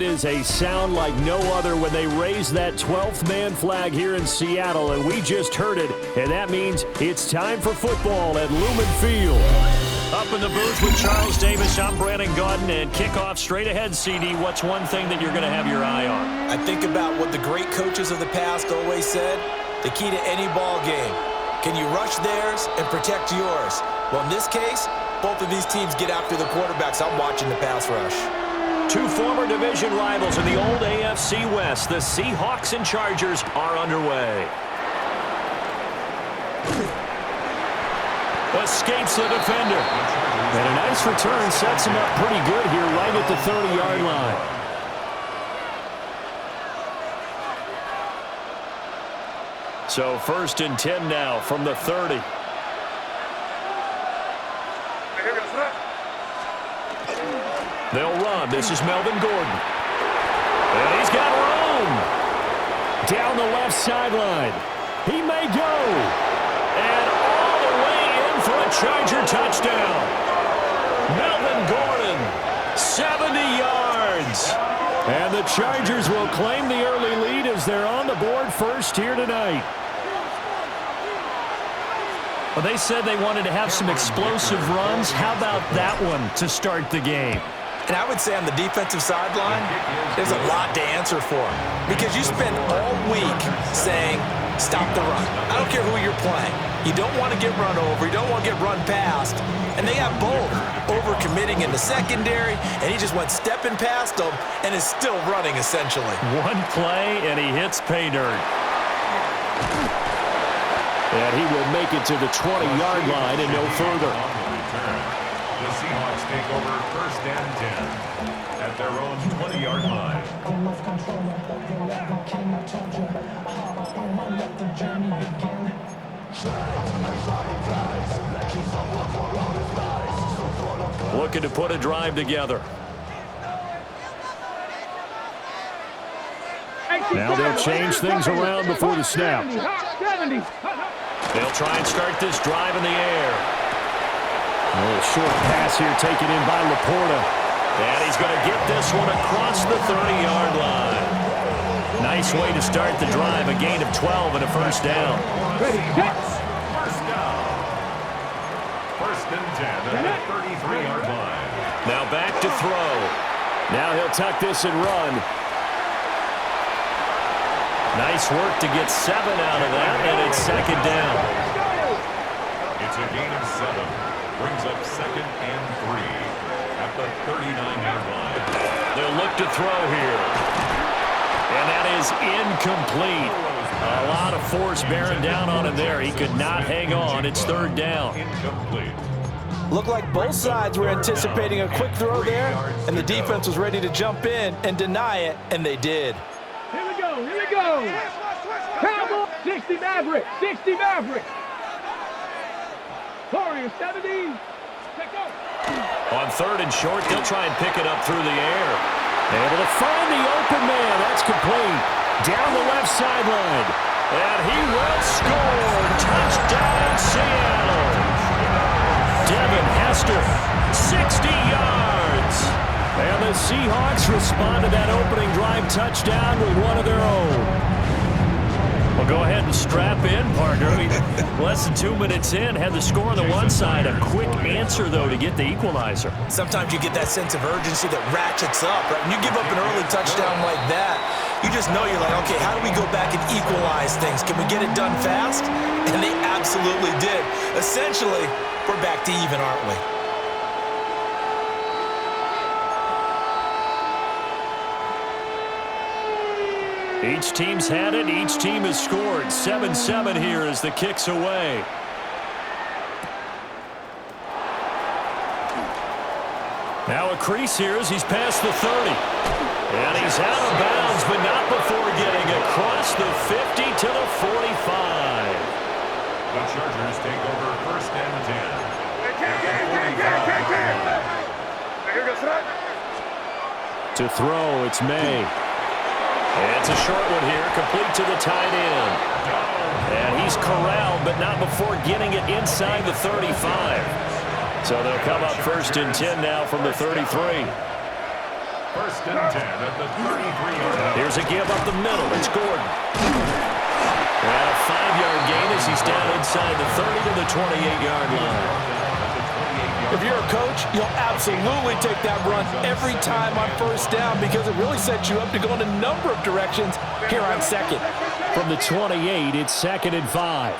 Is a sound like no other when they raise that 12th man flag here in Seattle, and we just heard it, and that means it's time for football at Lumen Field. Up in the booth with Charles Davis, I'm Brandon Gaudin, and kickoff straight ahead, CD. What's one thing that you're going to have your eye on? I think about what the great coaches of the past always said, the key to any ball game. Can you rush theirs and protect yours? Well, in this case, both of these teams get after the quarterbacks. I'm watching the pass rush. Two former division rivals in the old AFC West. The Seahawks and Chargers are underway. Escapes the defender. And a nice return sets him up pretty good here right at the 30-yard line. So 1st and 10 now from the 30. They'll run. This is Melvin Gordon. And he's got room. Down the left sideline. He may go. And all the way in for a Charger touchdown. Melvin Gordon, 70 yards. And the Chargers will claim the early lead as they're on the board first here tonight. Well, they said they wanted to have some explosive runs. How about that one to start the game? And I would say on the defensive sideline, there's a lot to answer for. Because you spend all week saying, stop the run. I don't care who you're playing. You don't want to get run over. You don't want to get run past. And they have both. Over-committing in the secondary, and he just went stepping past them and is still running, essentially. One play, and he hits pay dirt. And he will make it to the 20-yard line and no further. The Seahawks take over 1st and 10 at their own 20-yard line. Looking to put a drive together. Now they'll change things around before the snap. They'll try and start this drive in the air. A little short pass here taken in by Laporta. And he's going to get this one across the 30-yard line. Nice way to start the drive. A gain of 12 and a first down. First down. 1st and 10 at the 33-yard line. Now back to throw. Now he'll tuck this and run. Nice work to get 7 out of that, and it's 2nd down. It's a gain of 7. Brings up 2nd and 3 at the 39-yard line. They'll look to throw here. And that is incomplete. A lot of force bearing down on him there. He could not hang on. It's 3rd down. Incomplete. Looked like both sides were anticipating a quick throw there, and the defense was ready to jump in and deny it, and they did. Here we go, here we go. Cowboy, 60 Maverick, 60 Maverick. Warriors, 70. Take off. On 3rd and short, they'll try and pick it up through the air. Able to find the open man. That's complete. Down the left sideline. And he will score. Touchdown, Seattle. Devin Hester, 60 yards. And the Seahawks respond to that opening drive touchdown with one of their own. Well, go ahead and strap in, partner. Less than 2 minutes in, had the score on the one side. A quick answer, though, to get the equalizer. Sometimes you get that sense of urgency that ratchets up, right? When you give up an early touchdown like that, you just know you're like, okay, how do we go back and equalize things? Can we get it done fast? And they absolutely did. Essentially, we're back to even, aren't we? Each team's had it. Each team has scored. 7-7 here as the kick's away. Now a crease here as he's past the 30. And he's out of bounds, but not before getting across the 50 to the 45. The Chargers take over 1st and 10. To throw, it's May. And it's a short one here, complete to the tight end. And he's corralled, but not before getting it inside the 35. So they'll come up 1st and 10 now from the 33. First and 10 at the 33-yard line. Here's a give up the middle. It's Gordon. And a 5-yard gain as he's down inside the 30 to the 28-yard line. If you're a coach, you'll absolutely take that run every time on first down because it really sets you up to go in a number of directions here on second. From the 28, it's 2nd and 5.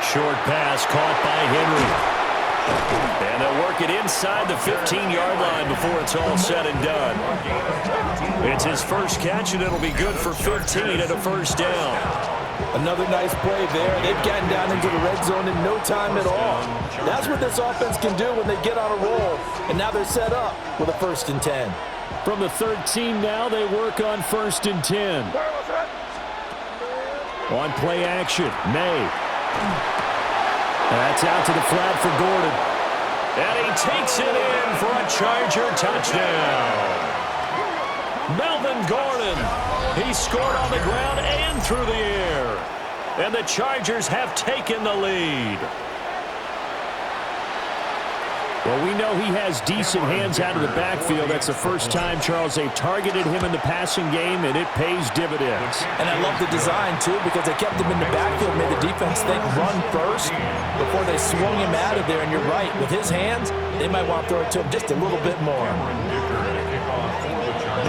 Short pass caught by Henry. And they'll work it inside the 15-yard line before it's all said and done. It's his first catch, and it'll be good for 15 and a first down. Another nice play there. They've gotten down into the red zone in no time at all. That's what this offense can do when they get on a roll. And now they're set up with a 1st and 10. From the 13 now, they work on 1st and 10. On play action, May. That's out to the flat for Gordon. And he takes it in for a Charger touchdown. Melvin Gordon. He scored on the ground and through the air. And the Chargers have taken the lead. Well, we know he has decent hands out of the backfield. That's the first time, Charles, they've targeted him in the passing game, and it pays dividends. And I love the design, too, because they kept him in the backfield, made the defense think run first before they swung him out of there. And you're right, with his hands, they might want to throw it to him just a little bit more.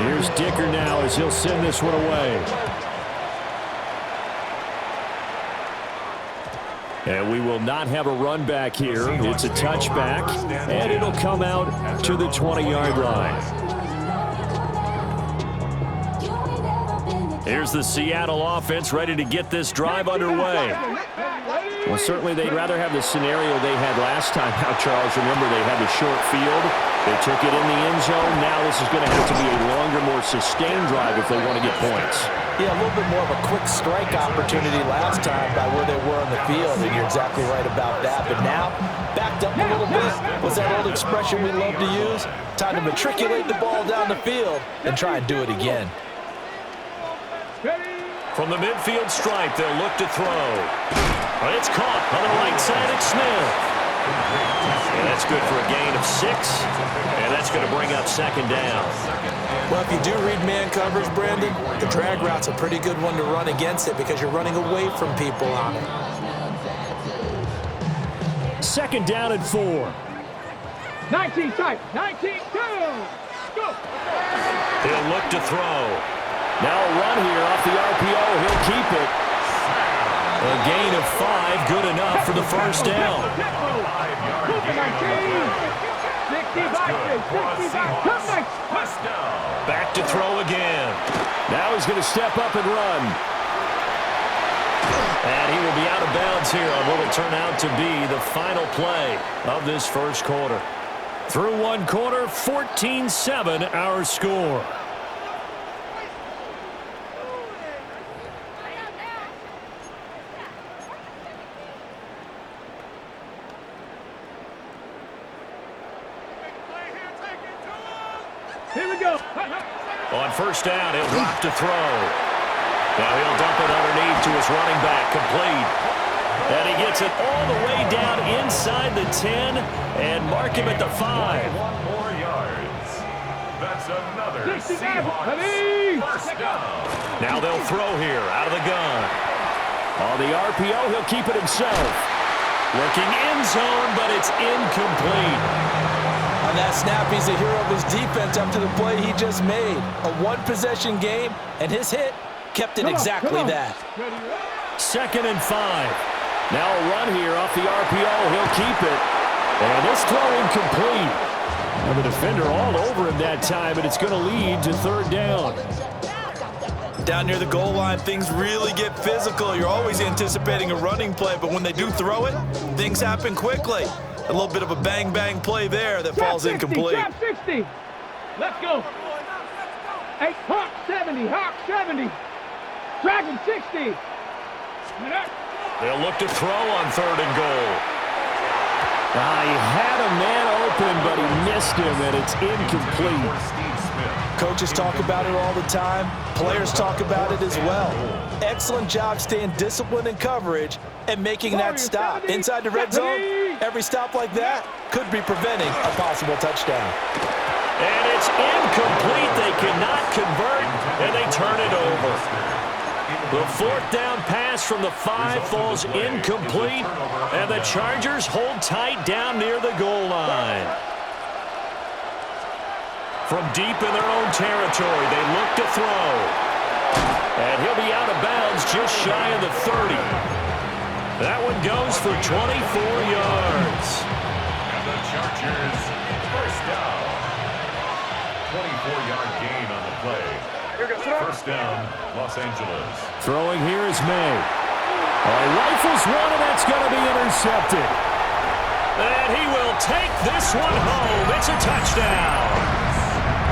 Here's Dicker now as he'll send this one away. And we will not have a run back here. It's a touchback, and it'll come out to the 20-yard line. Here's the Seattle offense ready to get this drive underway. Well, certainly they'd rather have the scenario they had last time. Now, Charles, remember they had the short field. They took it in the end zone. Now this is going to have to be a longer, more sustained drive if they want to get points. Yeah, a little bit more of a quick strike opportunity last time by where they were on the field, and you're exactly right about that. But now, backed up a little bit, what's that old expression we love to use? Time to matriculate the ball down the field and try and do it again. From the midfield stripe, they'll look to throw. But it's caught on the right side. It's Smith. And that's good for a gain of 6. And that's going to bring up 2nd down. Well, if you do read man coverage, Brandon, the drag route's a pretty good one to run against it because you're running away from people on it. 2nd down and 4. 19 tight. 19, go. He'll look to throw. Now a run here off the RPO. He'll keep it. A gain of 5, good enough for the first down. Back to throw again. Now he's going to step up and run. And he will be out of bounds here on what will turn out to be the final play of this first quarter. Through one quarter, 14-7 our score. Here we go. On first down, he'll drop to throw. Now he'll dump it underneath to his running back, complete. And he gets it all the way down inside the 10 and mark him at the 5. 1 more yards. That's another Seahawks first down. Now they'll throw here out of the gun. On the RPO, he'll keep it himself. Looking end zone, but it's incomplete. On that snap, he's the hero of his defense after the play he just made. A one-possession game, and his hit kept it exactly that. 2nd and 5. Now a run here off the RPO. He'll keep it. And this throw incomplete. And the defender all over him that time, and it's going to lead to 3rd down. Down near the goal line, things really get physical. You're always anticipating a running play, but when they do throw it, things happen quickly. A little bit of a bang-bang play there that falls incomplete. Trap 60. Let's go. 8, Hawk 70, Hawk 70. Dragon 60. They'll look to throw on 3rd and goal. He had a man open, but he missed him, and it's incomplete. Coaches talk about it all the time. Players talk about it as well. Excellent job staying disciplined in coverage and making that stop. Inside the red zone, every stop like that could be preventing a possible touchdown. And it's incomplete. They cannot convert, and they turn it over. The fourth down pass from the 5 falls incomplete, and the Chargers hold tight down near the goal line. From deep in their own territory, they look to throw. And he'll be out of bounds just shy of the 30. That one goes for 24 yards. And the Chargers, first down. 24-yard gain on the play. First down, Los Angeles. Throwing here is May. Rifles one, and that's going to be intercepted. And he will take this one home. It's a touchdown.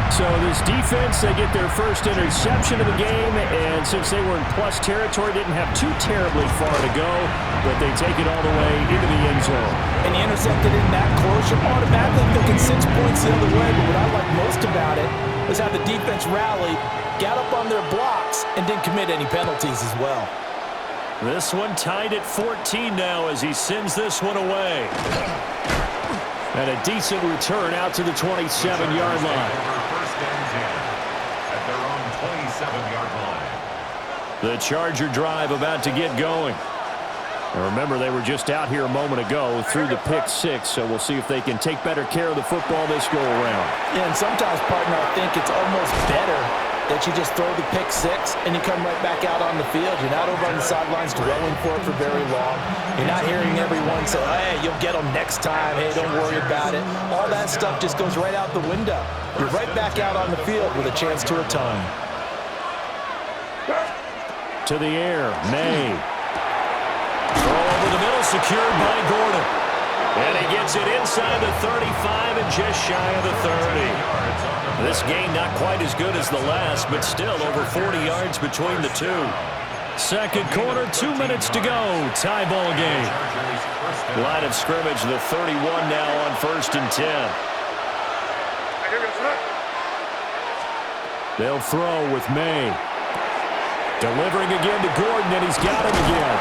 So this defense, they get their first interception of the game, and since they were in plus territory, didn't have too terribly far to go, but they take it all the way into the end zone. And you intercepted in that close, you're automatically thinking 6 points the other way, but what I like most about it was how the defense rallied, got up on their blocks, and didn't commit any penalties as well. This one tied at 14 now as he sends this one away. And a decent return out to the 27-yard line. First and 10 at their own 27-yard line. The Charger drive about to get going. And remember, they were just out here a moment ago through the pick 6, so we'll see if they can take better care of the football this go-around. Yeah, and sometimes, partner, I think it's almost better that you just throw the pick 6 and you come right back out on the field. You're not over on the sidelines dwelling for it for very long. You're not hearing everyone say, hey, you'll get them next time. Hey, don't worry about it. All that stuff just goes right out the window. You're right back out on the field with a chance to atone. To the air, May. Throw over the middle, secured by Gordon. And he gets it inside the 35 and just shy of the 30. This game not quite as good as the last, but still over 40 yards between the two. Second quarter, 2 minutes to go. Tie ball game. Line of scrimmage, the 31 now on 1st and 10. They'll throw with May. Delivering again to Gordon, and he's got him again.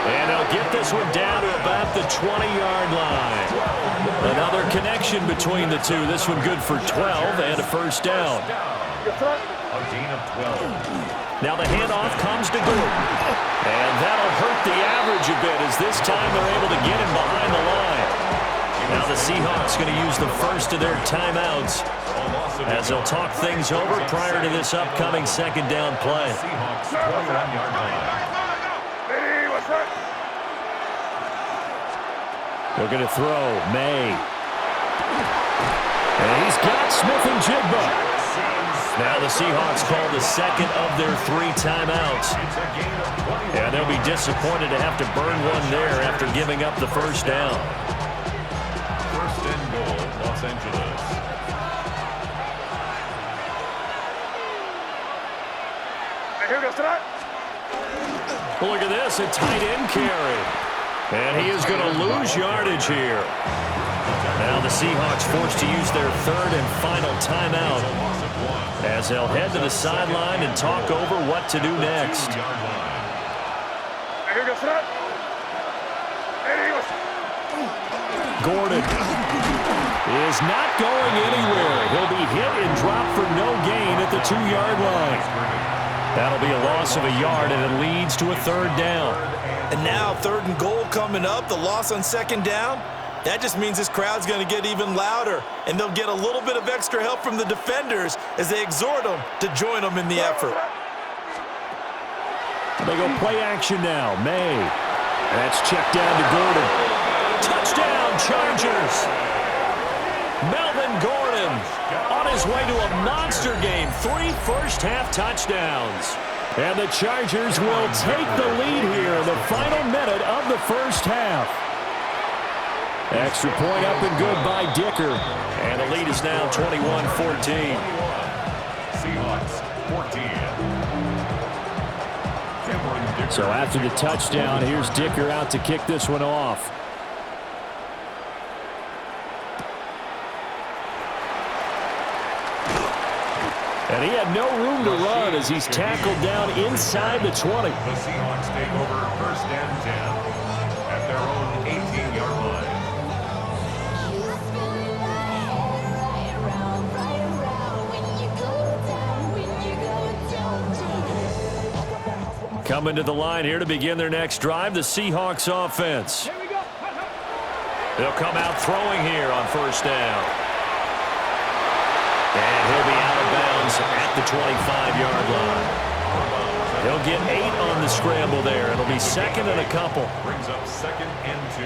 And they'll get this one down to about the 20-yard line. Another connection between the two. This one good for 12 and a first down. A gain of 12. Now the handoff comes to Gordon. And that'll hurt the average a bit as this time they're able to get him behind the line. Now the Seahawks going to use the first of their timeouts as they'll talk things over prior to this upcoming second down play. Seahawks 21-yard line. They're going to throw. May. And he's got Smith and Jigba. Now the Seahawks call the second of their 3 timeouts. And they'll be disappointed to have to burn one there after giving up the first down. First and goal, Los Angeles. Well, look at this, a tight end carry. And he is going to lose yardage here. Now the Seahawks forced to use their 3rd and final timeout as they'll head to the sideline and talk over what to do next. Gordon is not going anywhere. He'll be hit and dropped for no gain at the 2-yard line. That'll be a loss of a yard, and it leads to a 3rd down. And now 3rd and goal coming up, the loss on 2nd down. That just means this crowd's going to get even louder, and they'll get a little bit of extra help from the defenders as they exhort them to join them in the effort. They go play action now. May. That's checked down to Gordon. Touchdown, Chargers. Melvin Gordon on his way to a monster game. 3 first-half touchdowns. And the Chargers will take the lead here in the final minute of the first half. Extra point up and good by Dicker. And the lead is now 21-14. Seahawks 14. So after the touchdown, here's Dicker out to kick this one off. And he had no room to run as he's tackled down inside the 20. The Seahawks take over 1st and 10 at their own 18-yard line. Coming to the line here to begin their next drive, the Seahawks offense. Here we go. They'll come out throwing here on first down. And he'll be out of bounds at the 25-yard line. He'll get 8 on the scramble there. It'll be second and a couple. Brings up second and 2.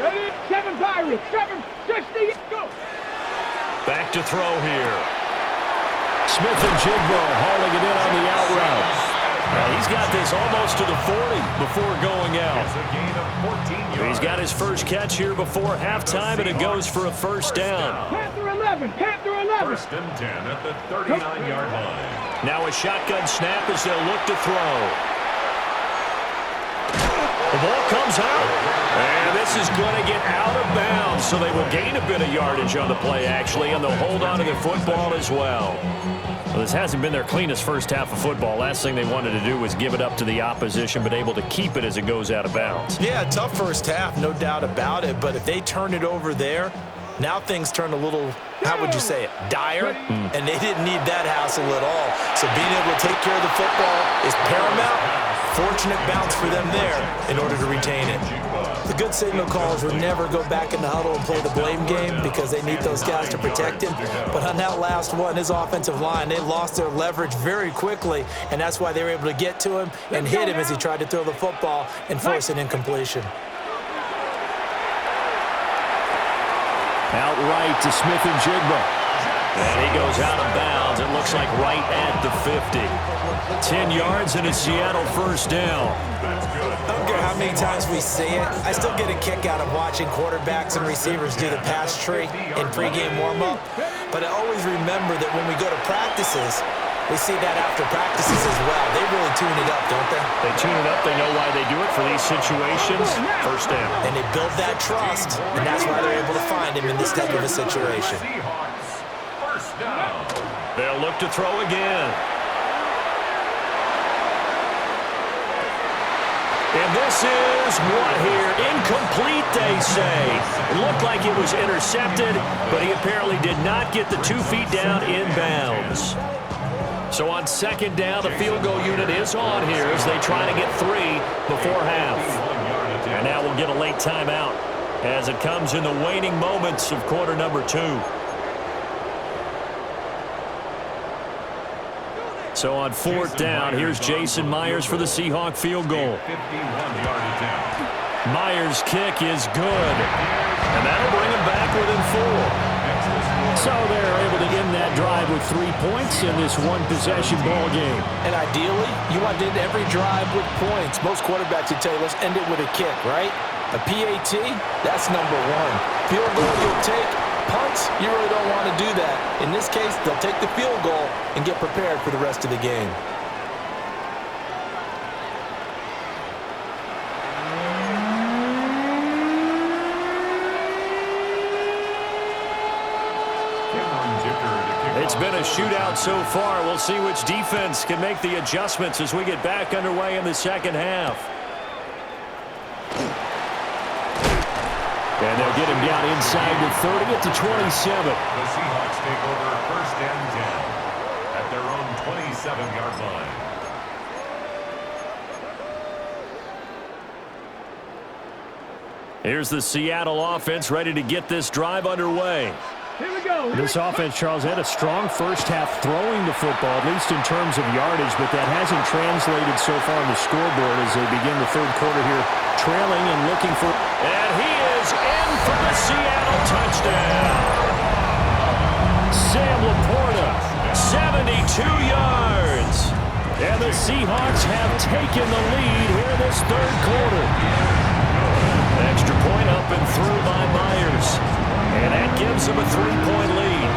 Ready? 7 Pirates. 7-60. Go. Back to throw here. Smith and Jigbo hauling it in on the out route. Now he's got this almost to the 40 before going out. It's a gain of 14 yards. He's got his first catch here before halftime, and it goes for a first down. Panther 11. Panther 11. First and 10 at the 39-yard line. Now a shotgun snap as they'll look to throw. The ball comes out, and this is going to get out of bounds, so they will gain a bit of yardage on the play, actually, and they'll hold on to the football as well. Well, this hasn't been their cleanest first half of football. Last thing they wanted to do was give it up to the opposition, but able to keep it as it goes out of bounds. Yeah, tough first half, no doubt about it, but if they turn it over there, now things turn a little, how would you say it, dire, and they didn't need that hassle at all. So being able to take care of the football is paramount. Fortunate bounce for them there in order to retain it. The good signal calls would never go back in the huddle and play the blame game because they need those guys to protect him. But on that last one, his offensive line, they lost their leverage very quickly, and that's why they were able to get to him and hit him as he tried to throw the football and force an incompletion. Outright to Smith and Jigbo. And he goes out of bounds. It looks like right at the 50. 10 yards and a Seattle first down. I don't care how many times we see it. I still get a kick out of watching quarterbacks and receivers do the pass tree in pregame warm-up. But I always remember that when we go to practices, we see that after practices as well. They really tune it up, don't they? They tune it up. They know why they do it for these situations. First down. And they build that trust, and that's why they're able to find him in this type of a situation. First down. They'll look to throw again. And this is what here? Incomplete, they say. It looked like it was intercepted, but he apparently did not get the 2 feet down in bounds. So on second down, the field goal unit is on here as they try to get 3 before half. And now we'll get a late timeout as it comes in the waning moments of quarter number 2. So on fourth down, here's Jason Myers for the Seahawk field goal. 51-yard attempt. Myers' kick is good. And that'll bring him back within 4. So they're able to end that drive with 3 points in this one-possession ball game. And ideally, you want to end every drive with points. Most quarterbacks would tell you, let's end it with a kick, right? A PAT, that's number 1. Field goal you'll take. Punts, you really don't want to do that. In this case, they'll take the field goal and get prepared for the rest of the game. It's been a shootout so far. We'll see which defense can make the adjustments as we get back underway in the second half. And they'll get him down inside the 30 at the 27. The Seahawks take over first and 10 at their own 27-yard line. Here's the Seattle offense ready to get this drive underway. Here we go. This offense, Charles, had a strong first half throwing the football, at least in terms of yardage, but that hasn't translated so far on the scoreboard as they begin the third quarter here, trailing and looking for... And he is in for the Seattle touchdown. Sam Laporta, 72 yards. And the Seahawks have taken the lead here in this third quarter. Extra point up and through by Myers. And that gives them a 3-point lead.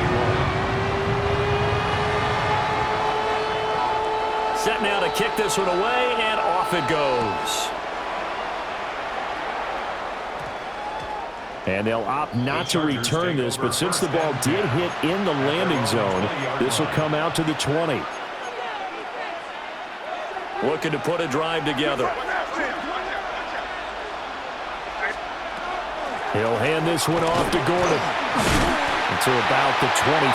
Set now to kick this one away, and off it goes. And they'll opt not to return this, but since the ball did hit in the landing zone, this will come out to the 20. Looking to put a drive together. He'll hand this one off to Gordon until about the 23.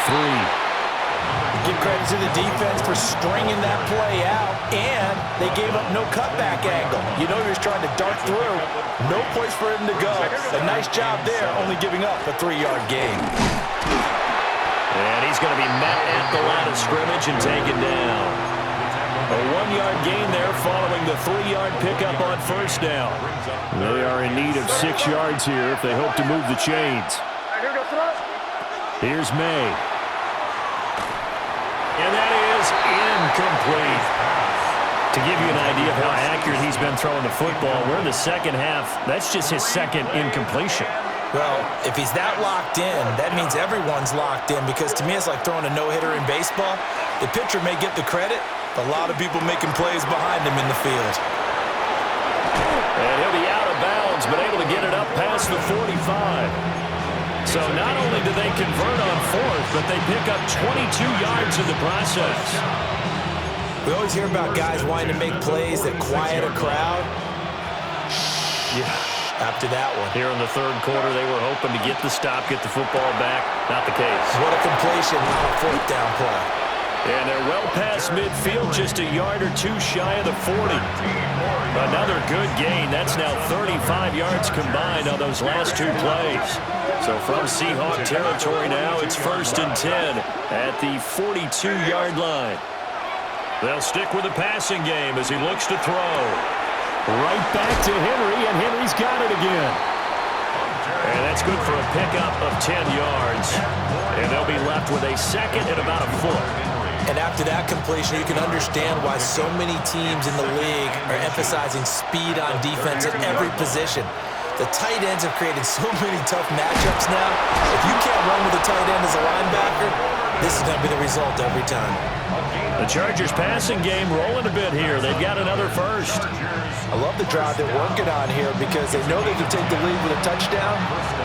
Give credit to the defense for stringing that play out, and they gave up no cutback angle. You know he was trying to dart through. No place for him to go. A nice job there, only giving up a 3-yard gain. And he's going to be met at the line of scrimmage and taken down. A 1-yard gain there following the 3-yard pickup on first down. They are in need of 6 yards here if they hope to move the chains. Here's May. And that is incomplete. To give you an idea of how accurate he's been throwing the football, we're in the second half. That's just his second incompletion. Well, if he's that locked in, that means everyone's locked in, because to me it's like throwing a no-hitter in baseball. The pitcher may get the credit, but a lot of people making plays behind him in the field. And he'll be out of bounds, but able to get it up past the 45. So not only do they convert on fourth, but they pick up 22 yards in the process. We always hear about guys wanting to make plays that quiet a crowd. Yeah, after that one. Here in the third quarter, they were hoping to get the stop, get the football back. Not the case. What a completion on a fourth down play. And they're well past midfield, just a yard or two shy of the 40. Another good gain. That's now 35 yards combined on those last 2 plays. So from Seahawk territory now, it's 1st and 10 at the 42-yard line. They'll stick with the passing game as he looks to throw. Right back to Henry, and Henry's got it again. And that's good for a pickup of 10 yards. And they'll be left with a second and about a foot. And after that completion, you can understand why so many teams in the league are emphasizing speed on defense at every position. The tight ends have created so many tough matchups now. If you can't run with a tight end as a linebacker, this is going to be the result every time. The Chargers passing game rolling a bit here. They've got another first. I love the drive they're working on here because they know they can take the lead with a touchdown.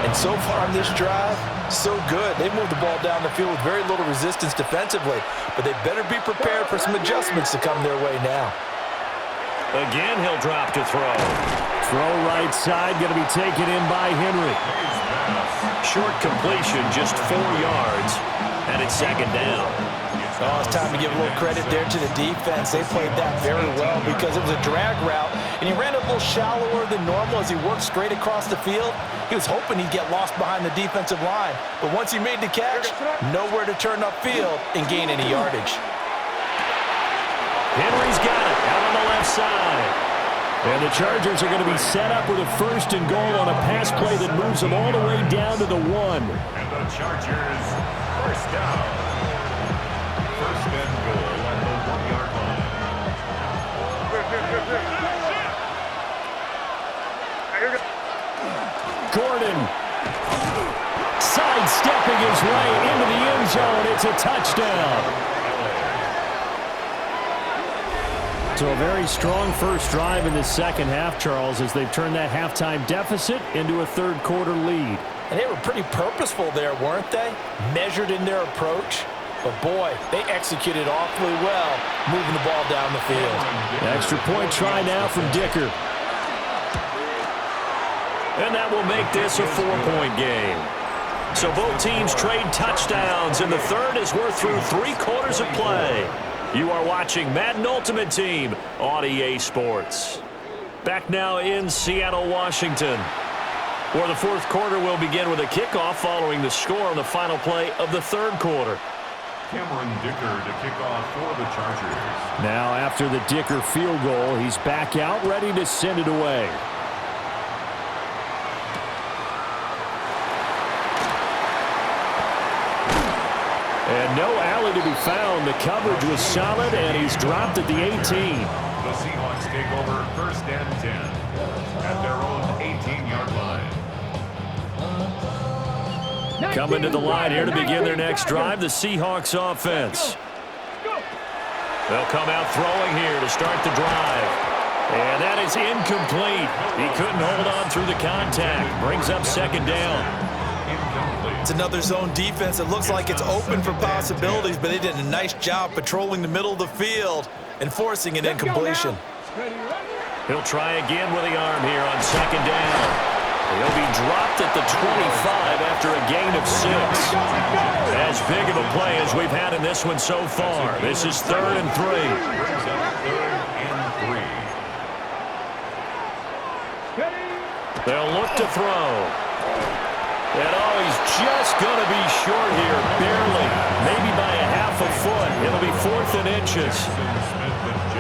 And so far on this drive, so good. They moved the ball down the field with very little resistance defensively. But they better be prepared for some adjustments to come their way now. Again, he'll drop to throw. Throw right side, going to be taken in by Henry. Short completion, just 4 yards, and it's second down. Oh, it's time to give a little credit there to the defense. They played that very well because it was a drag route, and he ran a little shallower than normal as he worked straight across the field. He was hoping he'd get lost behind the defensive line, but once he made the catch, nowhere to turn upfield and gain any yardage. Henry's got it out on the left side. And the Chargers are going to be set up with a 1st and goal on a pass play that moves them all the way down to the 1. And the Chargers, first down. 1st and goal at the 1-yard line. Gordon sidestepping his way into the end zone. It's a touchdown. So a very strong first drive in the second half, Charles, as they've turned that halftime deficit into a third quarter lead. And they were pretty purposeful there, weren't they? Measured in their approach. But, boy, they executed awfully well, moving the ball down the field. Extra point try now from Dicker. And that will make this a 4-point game. So both teams trade touchdowns, and the third as we're through 3 quarters of play. You are watching Madden Ultimate Team on EA Sports. Back now in Seattle, Washington, where the fourth quarter will begin with a kickoff following the score on the final play of the third quarter. Cameron Dicker to kick off for the Chargers. Now after the Dicker field goal, he's back out ready to send it away. And no alley to be found. The coverage was solid, and he's dropped at the 18. The Seahawks take over 1st and 10 at their own 18-yard line. Coming to the line here to begin their next drive, the Seahawks offense. They'll come out throwing here to start the drive. And that is incomplete. He couldn't hold on through the contact. Brings up second down. It's another zone defense that looks like it's open for possibilities, but they did a nice job patrolling the middle of the field and forcing an incompletion. He'll try again with the arm here on second down. He'll be dropped at the 25 after a gain of 6. As big of a play as we've had in this one so far. This is 3rd and 3. Brings up 3rd and 3. They'll look to throw. And he's just going to be short here, barely. Maybe by a half a foot. It'll be 4th and inches.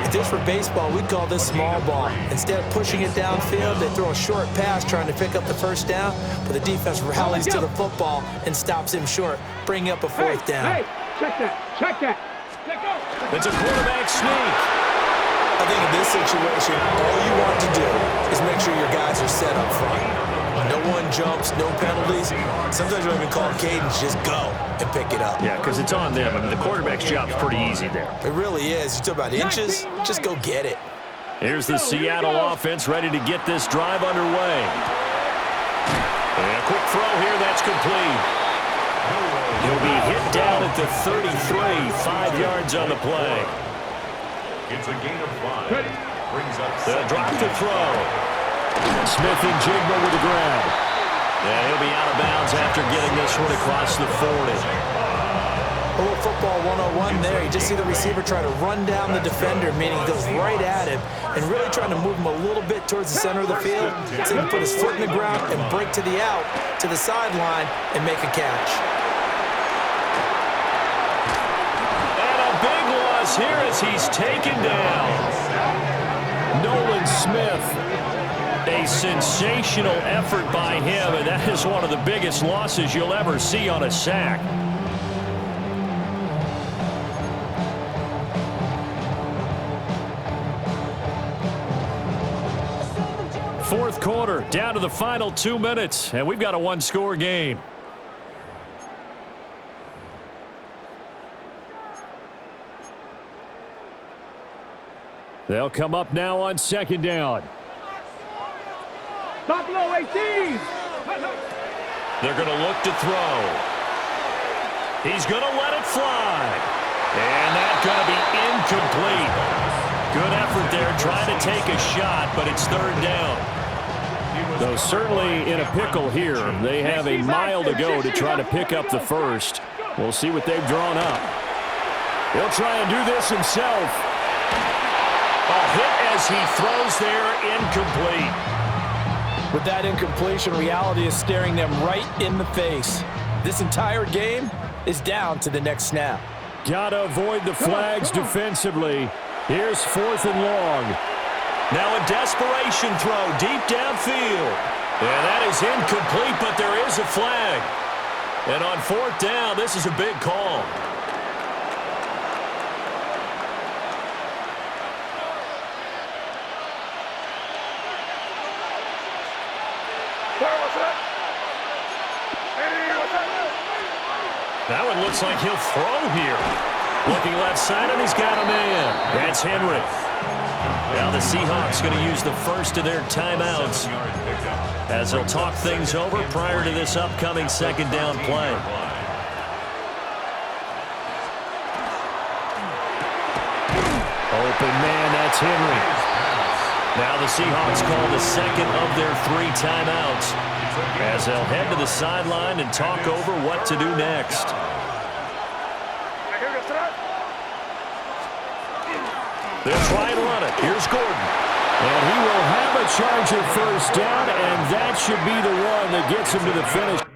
If this were baseball, we'd call this small ball. Instead of pushing it downfield, they throw a short pass trying to pick up the 1st down, but the defense rallies to the football and stops him short, bringing up a 4th down. Hey, check that, check that. Let go. It's a quarterback sneak. I think in this situation, all you want to do is make sure your guys are set up front. No one jumps, no penalties. Sometimes you don't even call cadence, just go and pick it up. Yeah, because it's on them. I mean, the quarterback's job's pretty easy there. It really is. You talk about inches, just go get it. Here's the Seattle offense ready to get this drive underway. And a quick throw here, that's complete. He'll be hit down at the 33, 5 yards on the play. It's a gain of 5. Brings up They'll drop the throw. Smith and Jigba with the grab. Yeah, he'll be out of bounds after getting this one across the 40. A little football 101 there. You just see the receiver try to run down the defender, meaning he goes right at him and really trying to move him a little bit towards the center of the field so he can put his foot in the ground and break to the out, to the sideline, and make a catch. And a big loss here as he's taken down. Nolan Smith. A sensational effort by him, and that is one of the biggest losses you'll ever see on a sack. Fourth quarter, down to the final 2 minutes, and we've got a one-score game. They'll come up now on 2nd down. Buffalo 18. They're going to look to throw. He's going to let it fly. And that's going to be incomplete. Good effort there trying to take a shot, but it's 3rd down. Though certainly in a pickle here. They have a mile to go to try to pick up the 1st. We'll see what they've drawn up. He'll try and do this himself. A hit as he throws there, incomplete. With that incompletion, reality is staring them right in the face. This entire game is down to the next snap. Got to avoid the flags defensively. Here's 4th and long. Now a desperation throw deep downfield. And that is incomplete, but there is a flag. And on 4th down, this is a big call. That one looks like he'll throw here. Looking left side, and he's got a man. That's Henry. Now the Seahawks going to use the first of their timeouts as they'll talk things over prior to this upcoming 2nd down play. Open man, that's Henry. Now the Seahawks call the 2nd of their 3 timeouts as they'll head to the sideline and talk over what to do next. They'll try and run it. Here's Gordon. And he will have a charge at 1st down, and that should be the one that gets him to the finish.